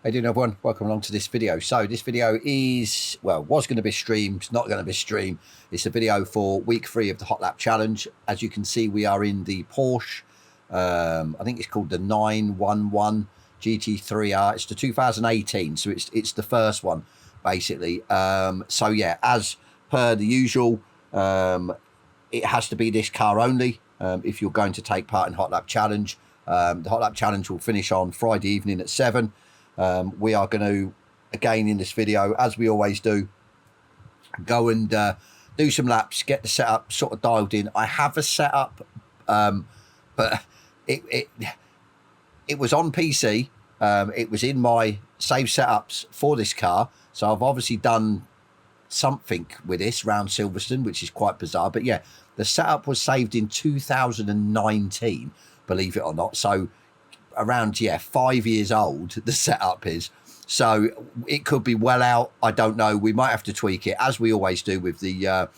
How you doing, everyone? Welcome along to this video. So this video is, well, was going to be streamed, it's not going to be streamed. It's a video for week 3 of the HotLap challenge. As you can see, we are in the Porsche, I think it's called the 911 GT3R. It's the 2018, so it's the first one, basically. So yeah, as per the usual, it has to be this car only if you're going to take part in HotLap challenge. The HotLap challenge will finish on Friday evening at 7. We are going to, again in this video, as we always do, go and do some laps, get the setup sort of dialed in. I have a setup, but it was on PC. It was in my save setups for this car, so I've obviously done something with this round Silverstone, which is quite bizarre. But yeah, the setup was saved in 2019, believe it or not. So around 5 years old the setup is, so it could be well out. I don't know, we might have to tweak it, as we always do with the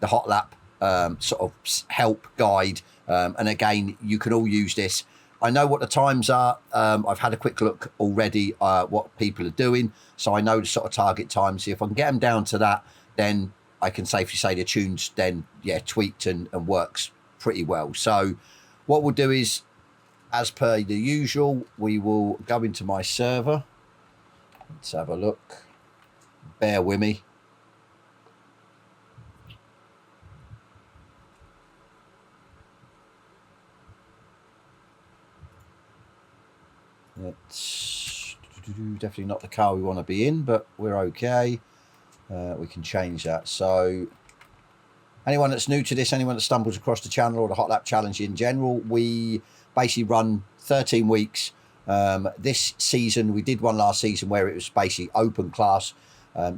HotLap sort of help guide, and again, you can all use this. I know what the times are. I've had a quick look already what people are doing, so I know the sort of target times. If I can get them down to that, then I can safely say the tunes then tweaked and works pretty well. So what we'll do is, as per the usual, we will go into my server. Let's have a look. Bear with me. It's definitely not the car we want to be in, but we're okay. We can change that. So anyone that's new to this, anyone that stumbles across the channel or the HotLap challenge in general, we basically run 13 weeks. This season, we did one last season where it was basically open class.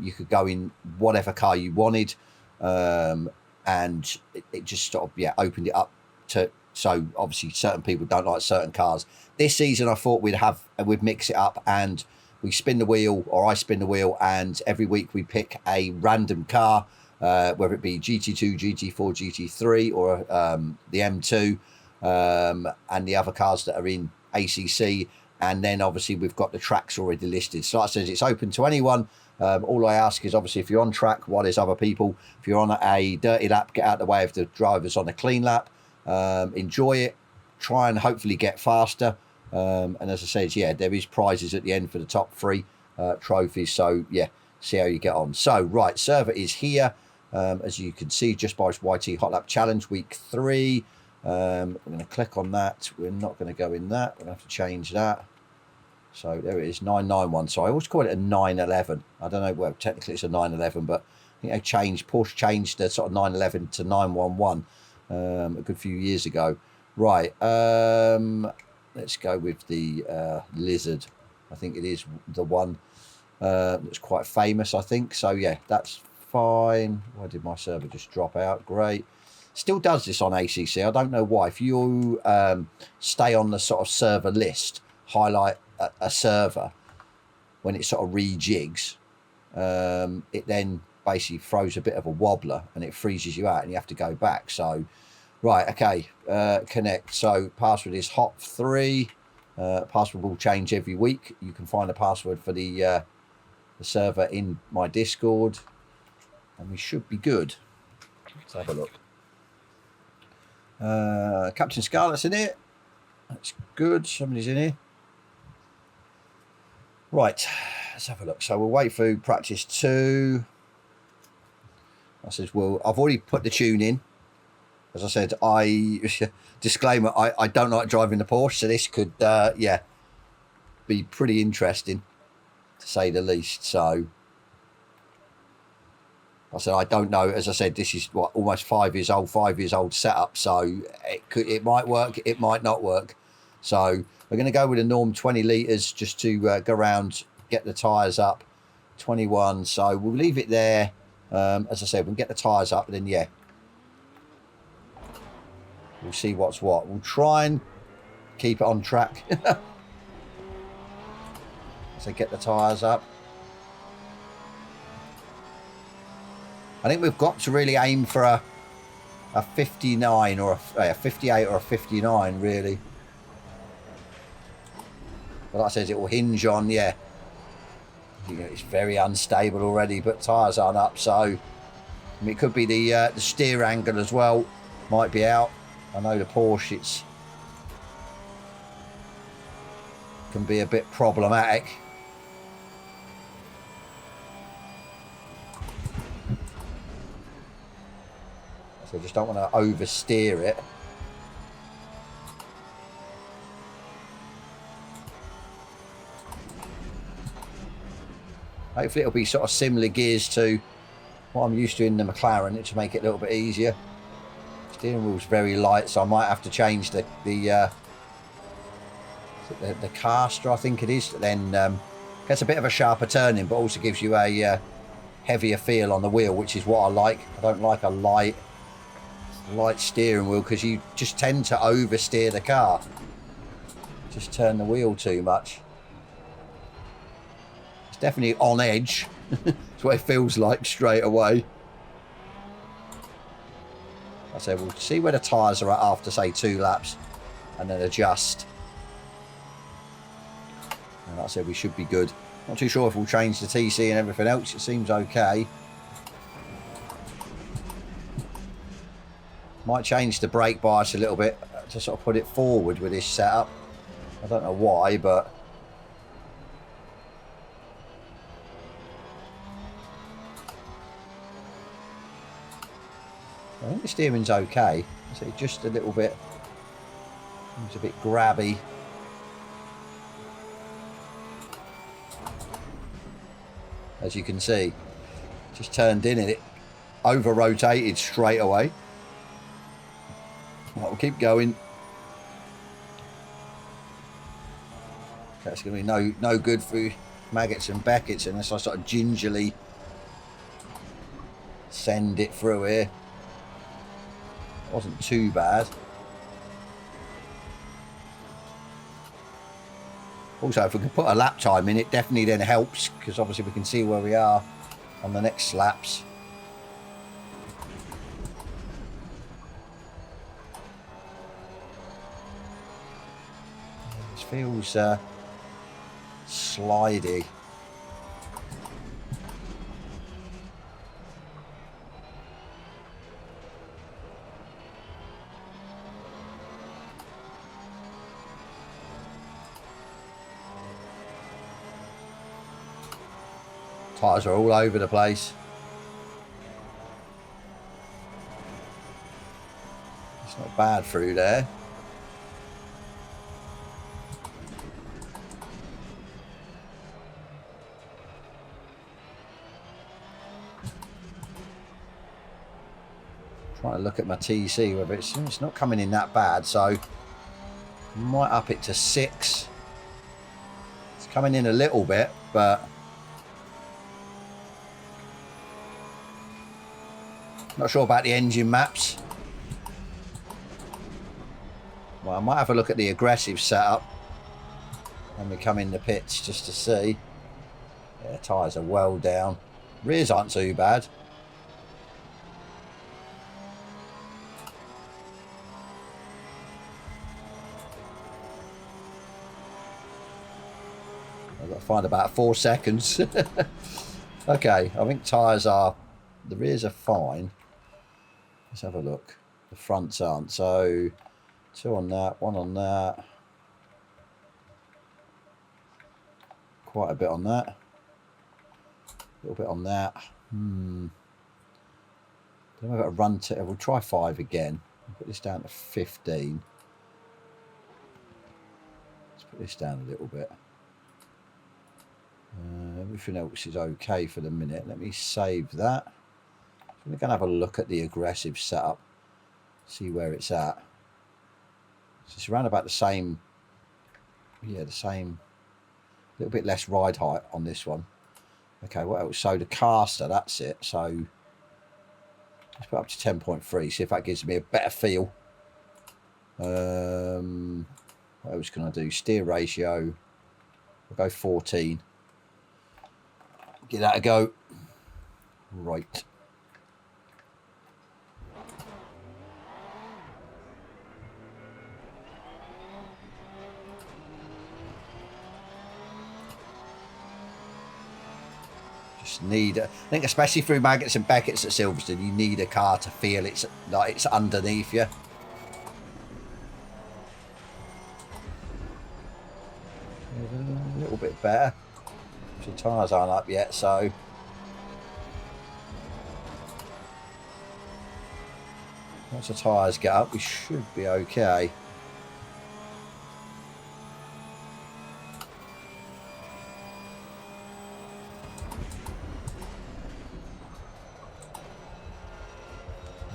You could go in whatever car you wanted, and it just sort of opened it up to, so obviously certain people don't like certain cars. This season I thought we'd mix it up, and we spin the wheel, or I spin the wheel, and every week we pick a random car, whether it be GT2, GT4, GT3, or the M2, and the other cars that are in ACC. And then obviously we've got the tracks already listed. So like I said, it's open to anyone. All I ask is, obviously, if you're on track while there's other people, if you're on a dirty lap, get out of the way of the drivers on a clean lap. Enjoy it, try and hopefully get faster, and as I said, there is prizes at the end for the top 3 trophies. So see how you get on. So right, server is here, as you can see, just by YT HotLap challenge week 3. We're going to click on that. We're not going to go in that. We're going to have to change that. So there it is, 991. So I always call it a 911. I don't know, well, technically it's a 911, but I think Porsche changed the sort of 911 to 911 a good few years ago. Right, let's go with the Lizard. I think it is the one that's quite famous, I think. So yeah, that's fine. Why did my server just drop out? Great. Still does this on ACC. I don't know why. If you stay on the sort of server list, highlight a server, when it sort of rejigs, it then basically throws a bit of a wobbler and it freezes you out and you have to go back. So right, okay, connect. So password is hot3. Password will change every week. You can find a password for the server in my Discord, and we should be good. Let's have a look. Captain Scarlett's in here. That's good. Somebody's in here. Right, let's have a look. So we'll wait for practice 2. I says, well, I've already put the tune in. As I said, disclaimer, I don't like driving the Porsche, so this could be pretty interesting, to say the least. So I said, I don't know. As I said, this is what, almost 5 years old setup. So it might work, it might not work. So we're going to go with a norm 20 litres just to go around, get the tyres up. 21. So we'll leave it there. As I said, we'll get the tyres up, and then we'll see what's what. We'll try and keep it on track. So get the tyres up. I think we've got to really aim for a 59 or a 58 or a 59, really. But like I said, it will hinge on, You know, it's very unstable already, but tyres aren't up, so I mean, it could be the steer angle as well, might be out. I know the Porsche can be a bit problematic. So I just don't want to oversteer it. Hopefully it'll be sort of similar gears to what I'm used to in the McLaren to make it a little bit easier. Steering wheel's very light, so I might have to change the caster, I think it is. Then gets a bit of a sharper turning, but also gives you a heavier feel on the wheel, which is what I like. I don't like a light steering wheel because you just tend to oversteer the car. Just turn the wheel too much. Definitely on edge. That's what it feels like straight away. I said we'll see where the tyres are at after, say, 2 laps, and then adjust. And like I said, we should be good. Not too sure if we'll change the TC and everything else. It seems okay. Might change the brake bias a little bit to sort of put it forward with this setup. I don't know why, but I think the steering's okay. So just a little bit, it's a bit grabby. As you can see, just turned in it, over rotated straight away. Right, we'll keep going. That's going to be no good for maggots and Beckett's unless I sort of gingerly send it through here. Wasn't too bad. Also, if we can put a lap time in, it definitely then helps, because obviously we can see where we are on the next laps. This feels slidey. Tyres are all over the place. It's not bad through there. Trying to look at my TC whether it's not coming in that bad, so I might up it to 6. It's coming in a little bit, but not sure about the engine maps. Well, I might have a look at the aggressive setup when we come in the pits just to see. Yeah, tyres are well down. Rears aren't too bad. I've got to find about 4 seconds. Okay, I think tyres are, the rears are fine. Let's have a look. The fronts aren't. So 2 on that, 1 on that. Quite a bit on that. A little bit on that. Then we've got to run to, we'll try 5 again. I'll put this down to 15. Let's put this down a little bit. Everything else is okay for the minute. Let me save that. We're going to have a look at the aggressive setup, see where it's at. So it's around about the same, yeah, the same, a little bit less ride height on this one. Okay, what else? So the caster, that's it. So let's put up to 10.3, see if that gives me a better feel. What else can I do? Steer ratio, we'll go 14. Give that a go. Right. Just need, I think, especially through Maggots and Beckett's at Silverstone, you need a car to feel it's like it's underneath you. A little bit better. The tyres aren't up yet, so once the tyres get up, we should be okay.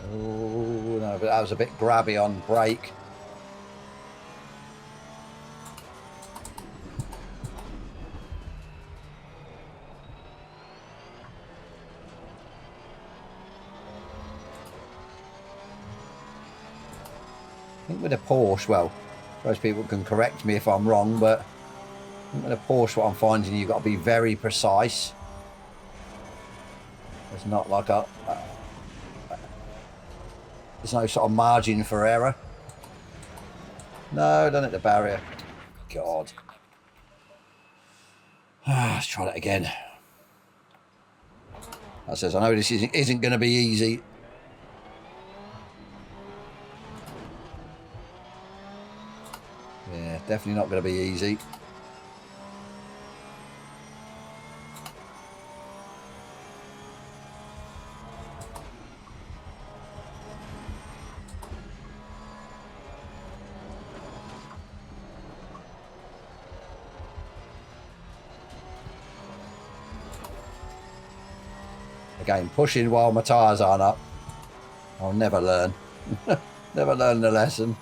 Oh no, but that was a bit grabby on brake. I think with a Porsche, well, most people can correct me if I'm wrong, but I think with a Porsche, what I'm finding, you've got to be very precise. There's not like there's no sort of margin for error. No, don't hit the barrier. God. Let's try that again. That says, I know this isn't going to be easy. Yeah, definitely not going to be easy. Again, pushing while my tyres aren't up. I'll never learn. Never learn the lesson.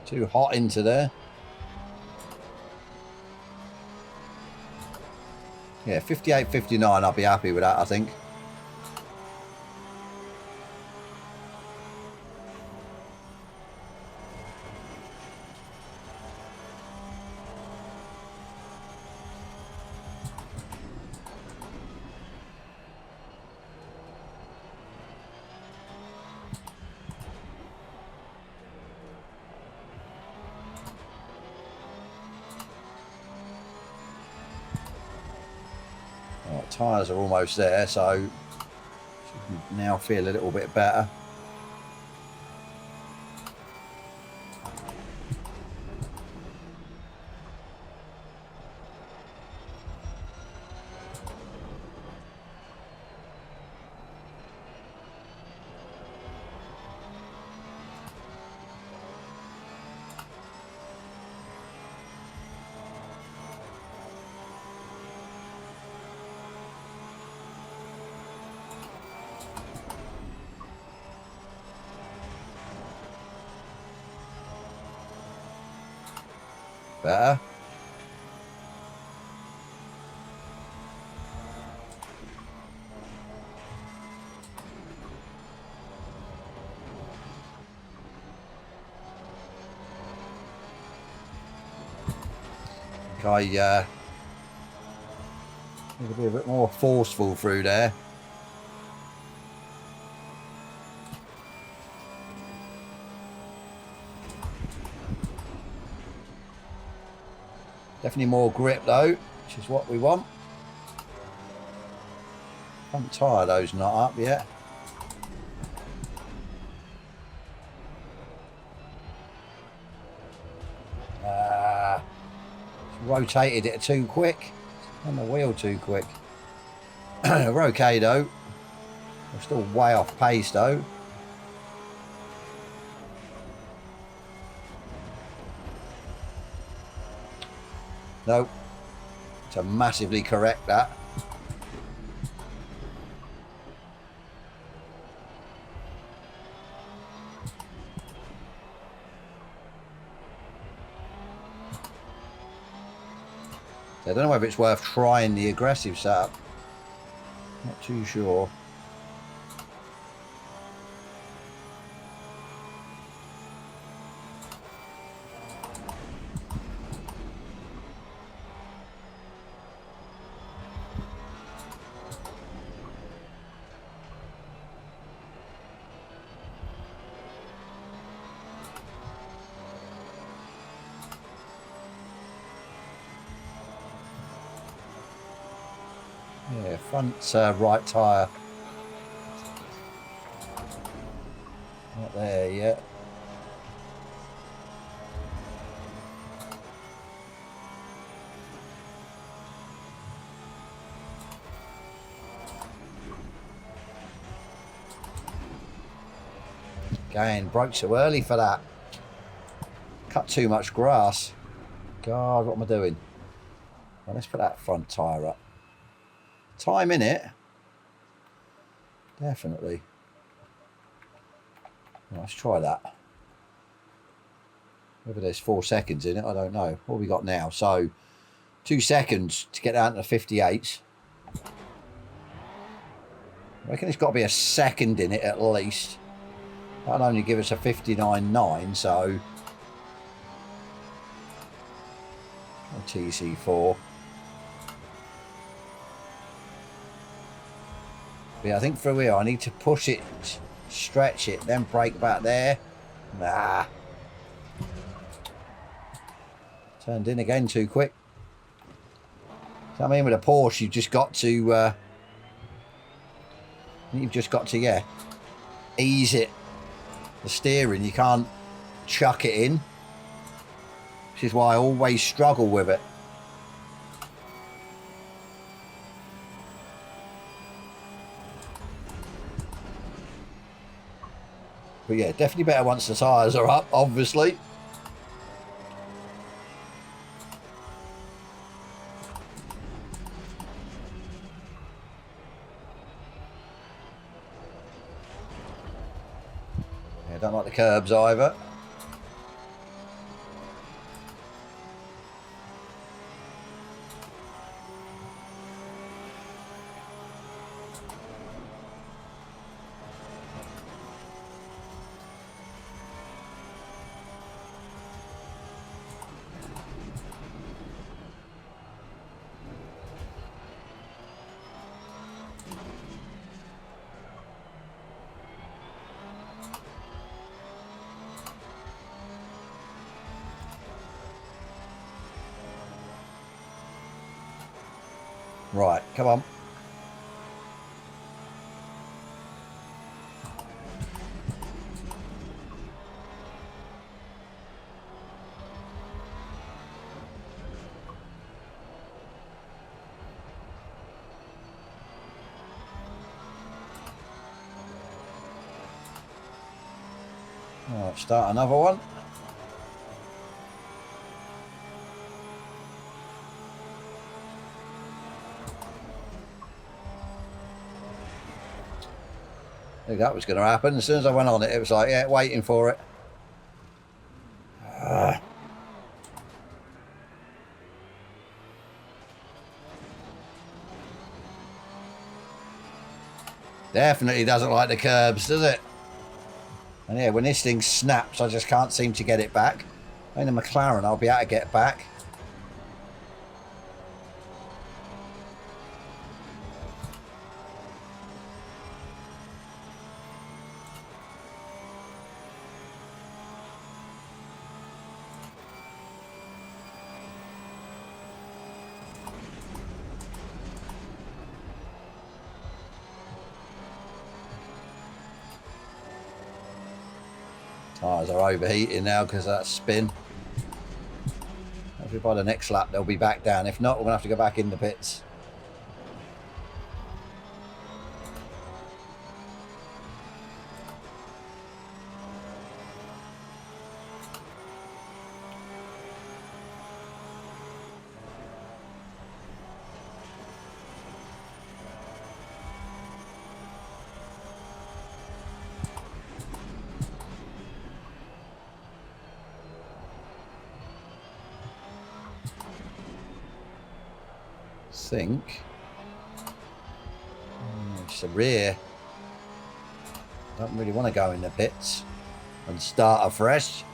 Too hot into there. Yeah, 58, 59, I'll be happy with that, I think. Tyres are almost there, so should now feel a little bit better. Better. I need to be a bit more forceful through there. Definitely more grip though, which is what we want. Front tyre though's not up yet. Rotated it too quick. On the wheel too quick. We're okay though. We're still way off pace though. Nope. To massively correct that. I don't know whether it's worth trying the aggressive setup. Not too sure. Yeah, front right tyre. Not there yet. Again, broke so early for that. Cut too much grass. God, what am I doing? Well, let's put that front tyre up. Time in it. Definitely. Well, let's try that. Whether there's 4 seconds in it, I don't know. What have we got now? So, 2 seconds to get down to 58. I reckon it's got to be a second in it at least. That'll only give us a 59.9, so... TC4. But yeah, I think through here I need to push it, stretch it, then brake back there. Nah. Turned in again too quick. So I mean, with a Porsche, you've just got to, yeah, ease it. The steering, you can't chuck it in. Which is why I always struggle with it. But yeah, definitely better once the tyres are up, obviously. Yeah, don't like the curbs either. Right, come on. Right, start another one. I think that was going to happen. As soon as I went on it, it was like, yeah, waiting for it. Definitely doesn't like the curbs, does it? And yeah, when this thing snaps, I just can't seem to get it back. In a McLaren, I'll be able to get back. Tyres are overheating now because of that spin. Hopefully by the next lap they'll be back down. If not, we're going to have to go back in the pits. Think it's the rear. Don't really want to go in the pits and start afresh.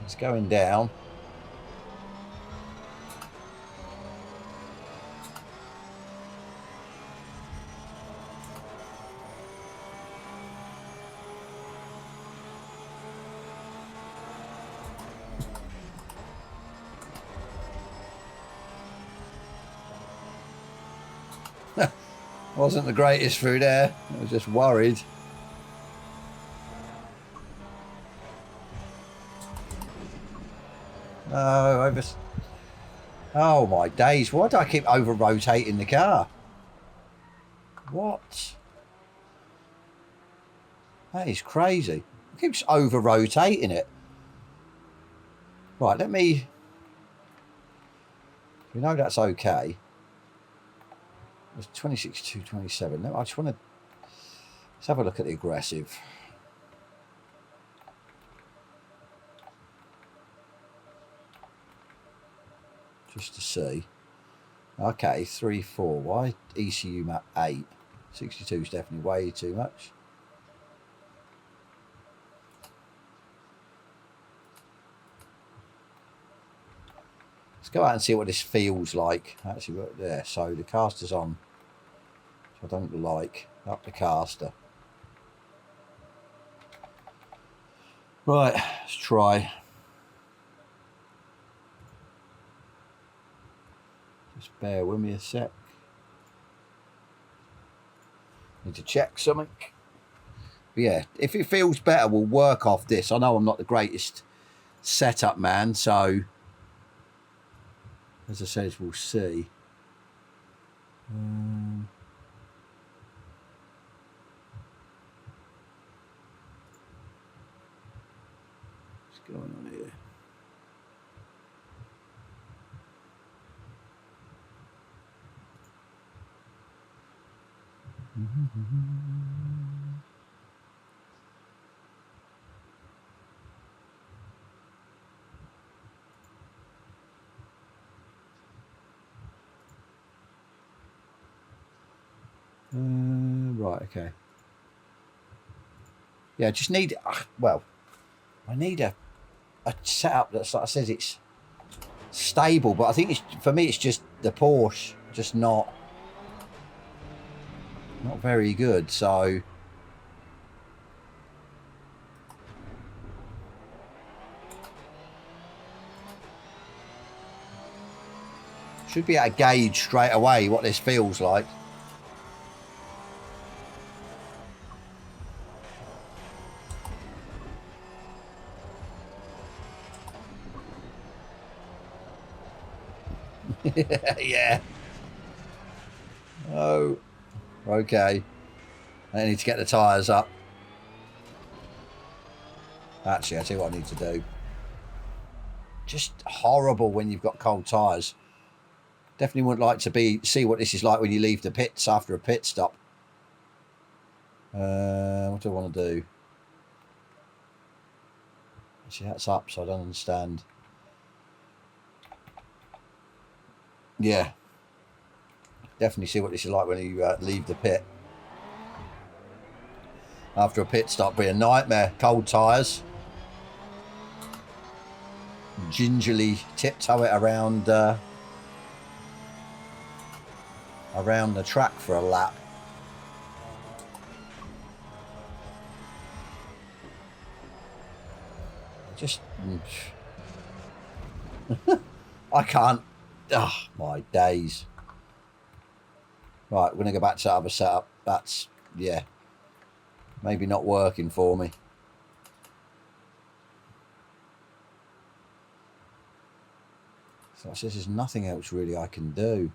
It's going down. Wasn't the greatest through there. I was just worried. Oh, oh my days. Why do I keep over-rotating the car? What? That is crazy. It keeps over-rotating it. Right, let me... We know that's okay. It's 26,227. No, I just want to... Let's have a look at the aggressive. Just to see. Okay, 3, 4. Why ECU map 8? 62 is definitely way too much. Let's go out and see what this feels like. Actually, there. So the caster's on. So I don't like. Up the caster. Right, let's try. Just bear with me a sec. Need to check something. But yeah, if it feels better, we'll work off this. I know I'm not the greatest setup man, so as I said, we'll see. What's going on here? Right, okay. Yeah, just need, well, I need a setup that's, like I said, it's stable, but I think it's, for me, it's just the Porsche, just not very good, so should be able to gauge straight away what this feels like. Yeah. Oh, okay. I need to get the tyres up. Actually, I tell you what I need to do. Just horrible when you've got cold tyres. Definitely wouldn't like to see what this is like when you leave the pits after a pit stop. What do I want to do? Actually, that's up, so I don't understand. Yeah. Definitely see what this is like when you leave the pit. After a pit stop, be a nightmare. Cold tyres. Gingerly tiptoe it around the track for a lap. Just I can't. Oh, my days. Right, we're going to go back to that other setup. That's, yeah, maybe not working for me. So it says there's nothing else really I can do.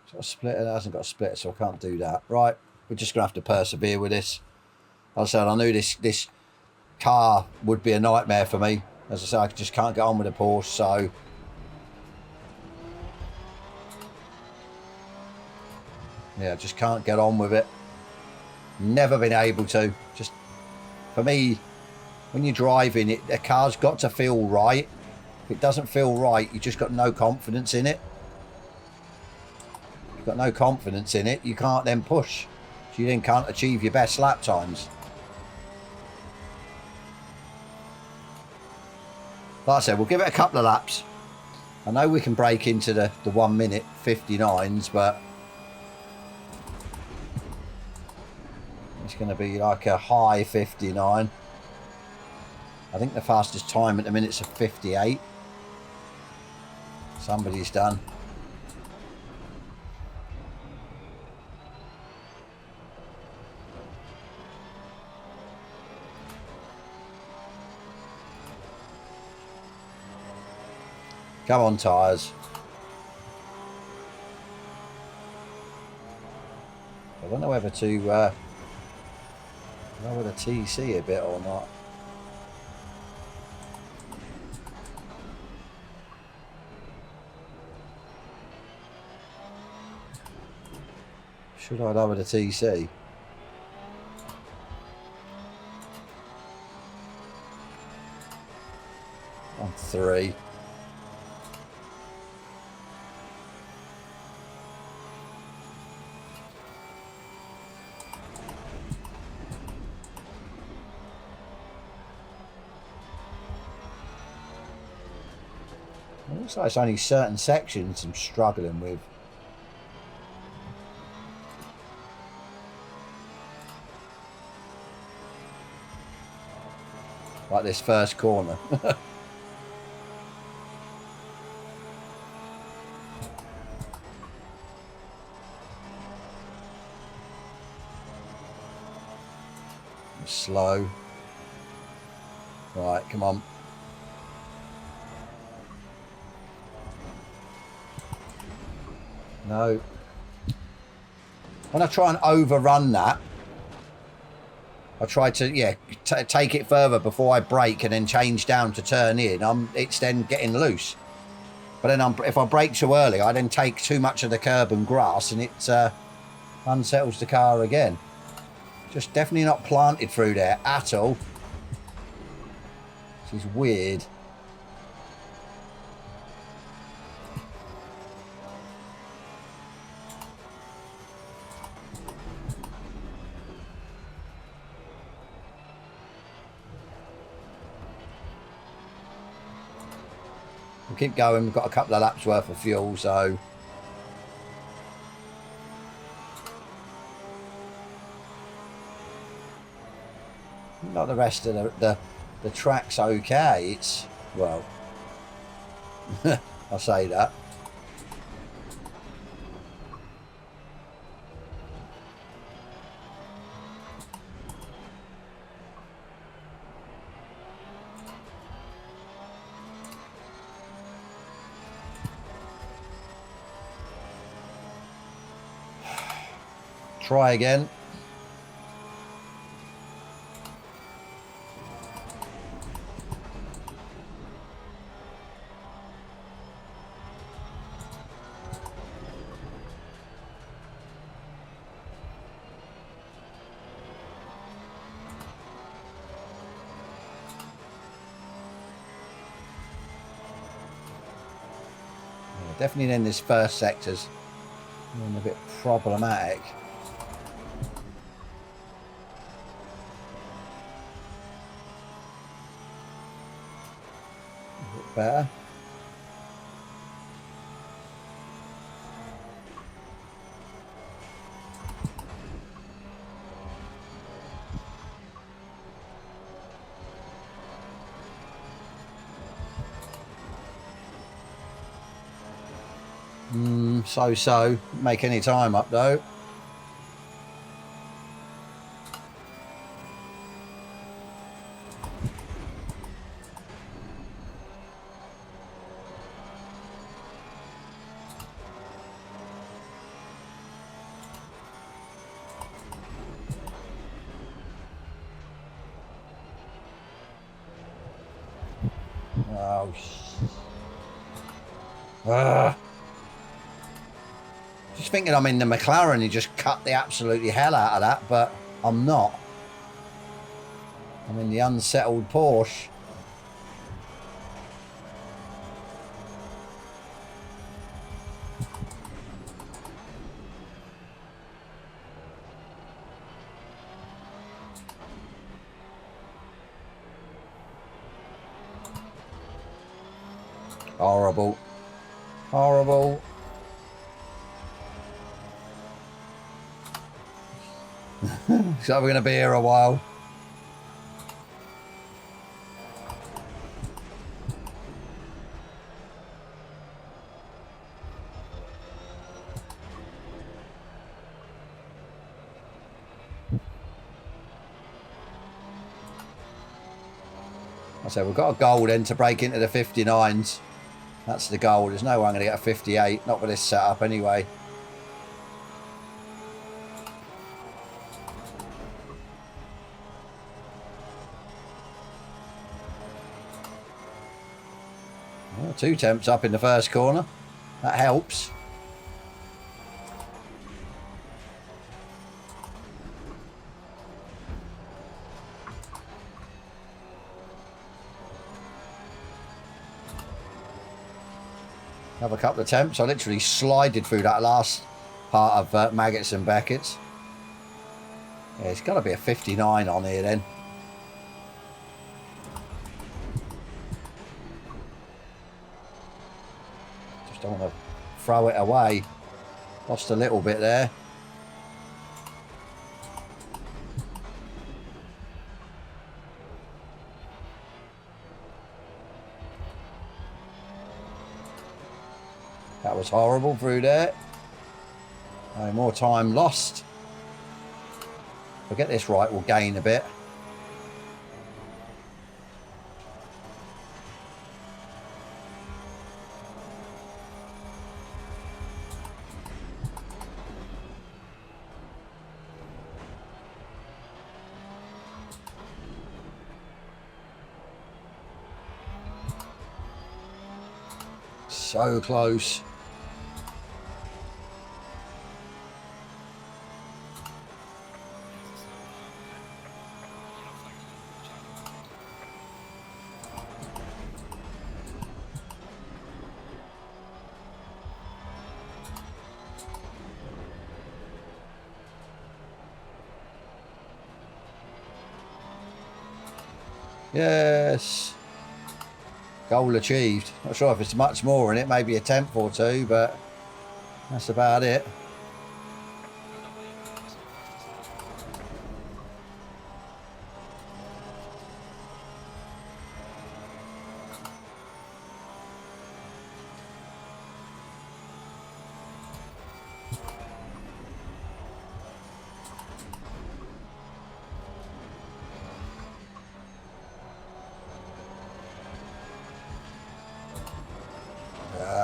It's got a splitter. It hasn't got a splitter, so I can't do that. Right, we're just going to have to persevere with this. As I said, I knew this car would be a nightmare for me. As I said, I just can't get on with the Porsche, so yeah, just can't get on with it. Never been able to. Just, for me, when you're driving, a car's got to feel right. If it doesn't feel right, you just got no confidence in it. If you've got no confidence in it, you can't then push. So you then can't achieve your best lap times. Like I said, we'll give it a couple of laps. I know we can break into the 1 minute 59s, but it's going to be like a high 59. I think the fastest time at the minute's a 58. Somebody's done. Come on, tyres. I don't know whether to lower the TC a bit or not. Should I lower the TC? On 3. It looks like it's only certain sections I'm struggling with. Like this first corner. Slow. Right, come on. No. When I try and overrun that, I try to, yeah, take it further before I brake and then change down to turn in. It's then getting loose. But then if I brake too early, I then take too much of the curb and grass and it unsettles the car again. Just definitely not planted through there at all. This is weird. We'll keep going. We've got a couple of laps worth of fuel, so not the rest of the track's okay. It's, well, I'll say that. Try again. Definitely in this first sector's a bit problematic. A bit better. So make any time up though. Oh, just thinking I'm in the McLaren, you just cut the absolutely hell out of that, but I'm not. I'm in the unsettled Porsche. Horrible. Horrible. So we're going to be here a while. So we've got a goal then to break into the 59s. That's the goal. There's no way I'm going to get a 58. Not with this setup anyway. Well, 2 temps up in the first corner. That helps. Have a couple of temps. I literally slided through that last part of Maggots and Beckett's. Yeah, it's got to be a 59 on here then. Just don't want to throw it away. Lost a little bit there. That was horrible through there. No more time lost. If we get this right, we'll gain a bit. So close. Yes. Goal achieved. Not sure if it's much more in it, maybe a tenth or two, but that's about it.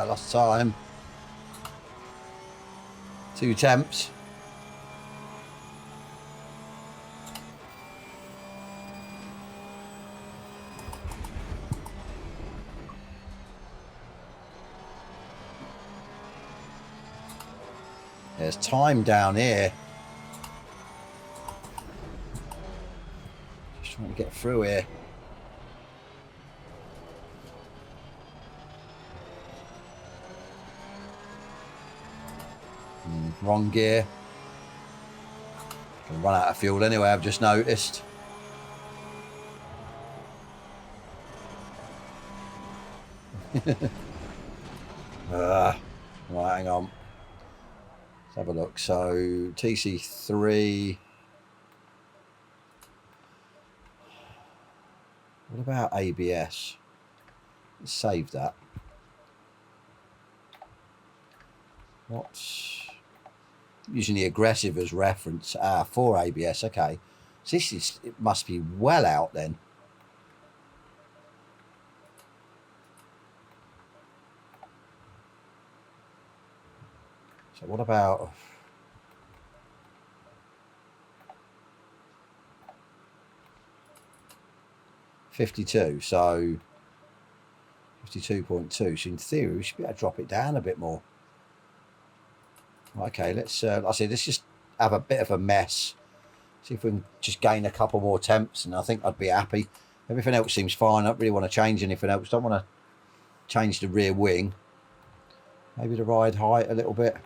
Lost time. 2 temps. There's time down here. Just trying to get through here. Wrong gear. Gonna run out of fuel anyway, I've just noticed. Right, hang on. Let's have a look. So TC3. What about ABS? Let's save that. What's using the aggressive as reference? For ABS. Okay, so it must be well out then. So what about 52? So 52.2. So in theory, we should be able to drop it down a bit more. Okay, let's. I say let's just have a bit of a mess. See if we can just gain a couple more temps, and I think I'd be happy. Everything else seems fine. I don't really want to change anything else. Don't want to change the rear wing. Maybe the ride height a little bit.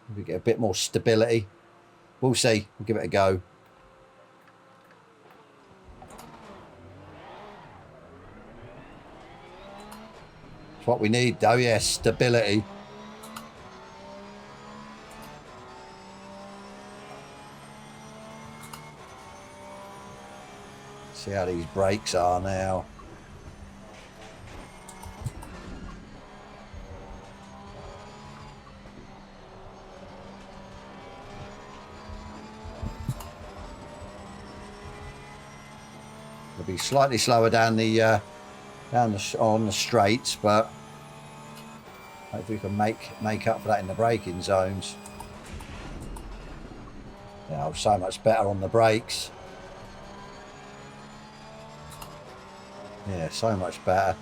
Maybe get a bit more stability. We'll see. We'll give it a go. It's what we need, though. Yeah, stability. See how these brakes are now. It'll be slightly slower down the on the straights, but hopefully we can make up for that in the braking zones. Yeah, so much better on the brakes. Yeah, so much better.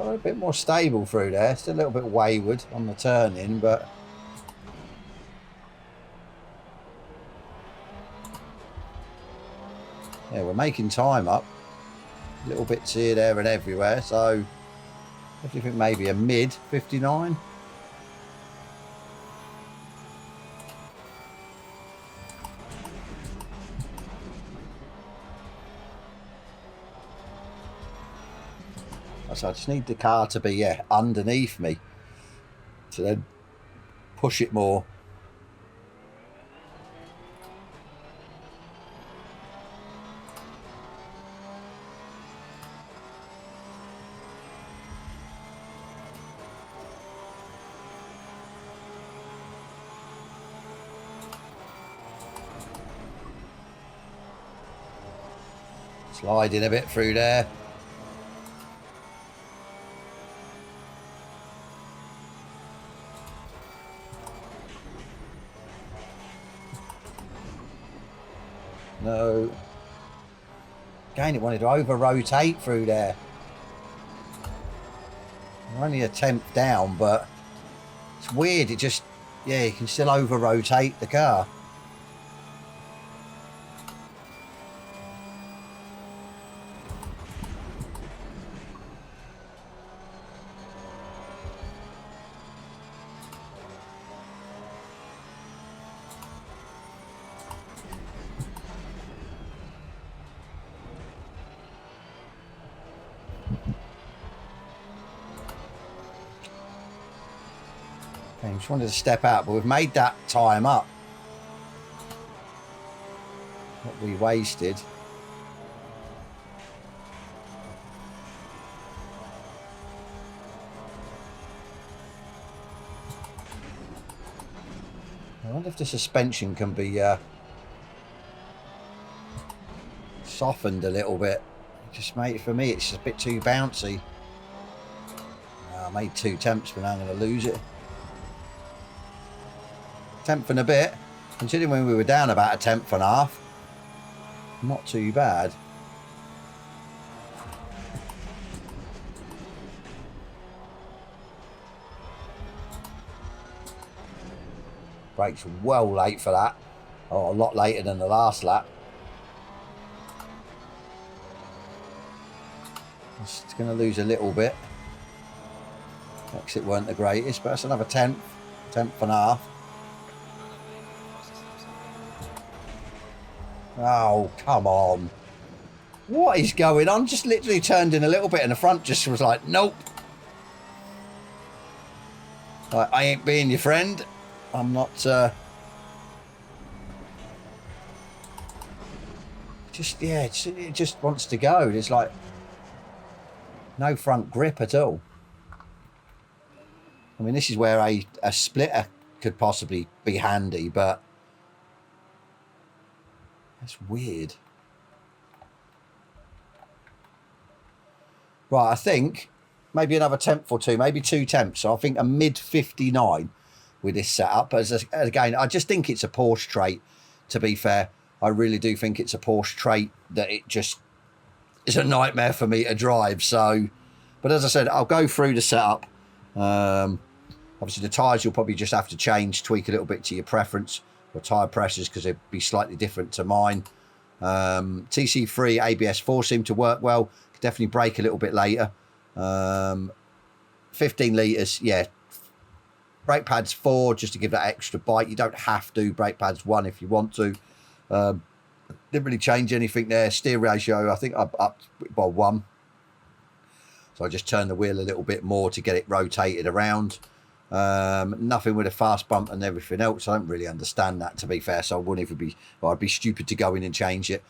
A bit more stable through there. Still a little bit wayward on the turning, but yeah, we're making time up. Little bits here, there, and everywhere. So if you think maybe a mid 59. So I just need the car to be underneath me to then push it more. Sliding a bit through there. No. Again, it wanted to over-rotate through there. We're only a tenth down, but it's weird. It just, yeah, you can still over-rotate the car. I just wanted to step out, but we've made that time up. What we wasted. I wonder if the suspension can be softened a little bit. Just made, for me, it's just a bit too bouncy. I made 2 temps, but now I'm going to lose it. Tenth and a bit, considering when we were down about a tenth and a half. Not too bad. Brakes well late for that. Oh, a lot later than the last lap. It's going to lose a little bit. Exit weren't the greatest, but that's another tenth and a half. Oh, come on. What is going on? Just literally turned in a little bit and the front just was like, nope. Like, I ain't being your friend. I'm not... Just, yeah, it just wants to go. There's like no front grip at all. I mean, this is where a splitter could possibly be handy, but that's weird. Right, I think maybe another tenth or two, maybe 2 tenths. So I think a mid 59 with this setup. But again, I just think it's a Porsche trait, to be fair. I really do think it's a Porsche trait that it just is a nightmare for me to drive. So, but as I said, I'll go through the setup. Obviously, the tyres you'll probably just have to change, tweak a little bit to your preference, or tyre pressures, because they'd be slightly different to mine. TC3, ABS4 seem to work well. Could definitely brake a little bit later. 15 litres, yeah. Brake pads 4, just to give that extra bite. You don't have to. Brake pads 1 if you want to. Didn't really change anything there. Steer ratio, I think I upped by 1. So I just turn the wheel a little bit more to get it rotated around. Nothing with a fast bump and everything else. I don't really understand that, to be fair, so I wouldn't even be, well, I'd be stupid to go in and change it.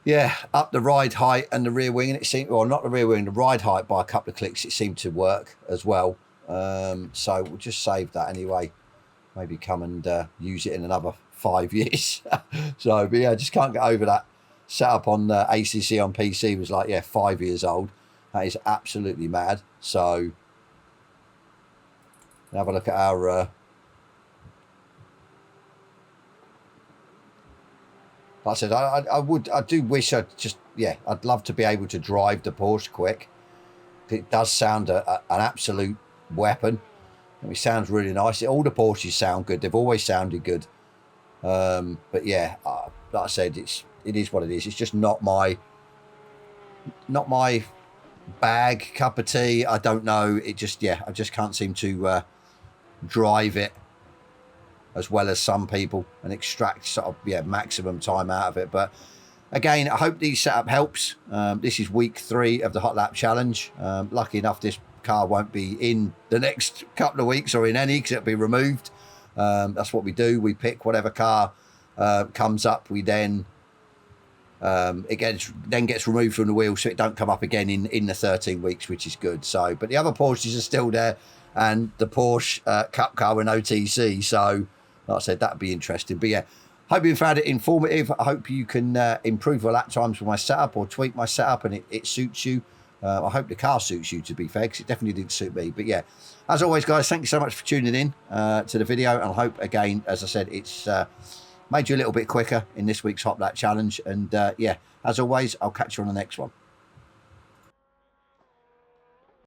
Yeah, up the ride height and the rear wing, and it seemed, well, not the rear wing, the ride height by a couple of clicks, it seemed to work as well. So we'll just save that anyway. Maybe come and use it in another 5 years. So, but yeah, I just can't get over that. Setup on ACC on PC was like, yeah, 5 years old. That is absolutely mad. So have a look at our like I said, I do wish I'd just, yeah, I'd love to be able to drive the Porsche quick. It does sound an absolute weapon. It sounds really nice. All the Porsches sound good. They've always sounded good. But yeah, like I said, it is what it is. It's just not my bag, cup of tea. I don't know. It just, yeah, I just can't seem to drive it as well as some people and extract sort of, yeah, maximum time out of it. But again, I hope the setup helps. This is week 3 of the HotLap challenge. Lucky enough, this car won't be in the next couple of weeks or in any, because it'll be removed. That's what we do. We pick whatever car comes up. We then it gets removed from the wheel, so it don't come up again in the 13 weeks, which is good. So, but the other Porsches are still there, and the Porsche Cup car in OTC. So, like I said, that'd be interesting. But yeah, hope you found it informative. I hope you can improve your lap times with my setup or tweak my setup and it suits you. I hope the car suits you, to be fair, because it definitely didn't suit me. But yeah, as always, guys, thank you so much for tuning in to the video. And I hope, again, as I said, it's made you a little bit quicker in this week's HotLap challenge. And yeah, as always, I'll catch you on the next one.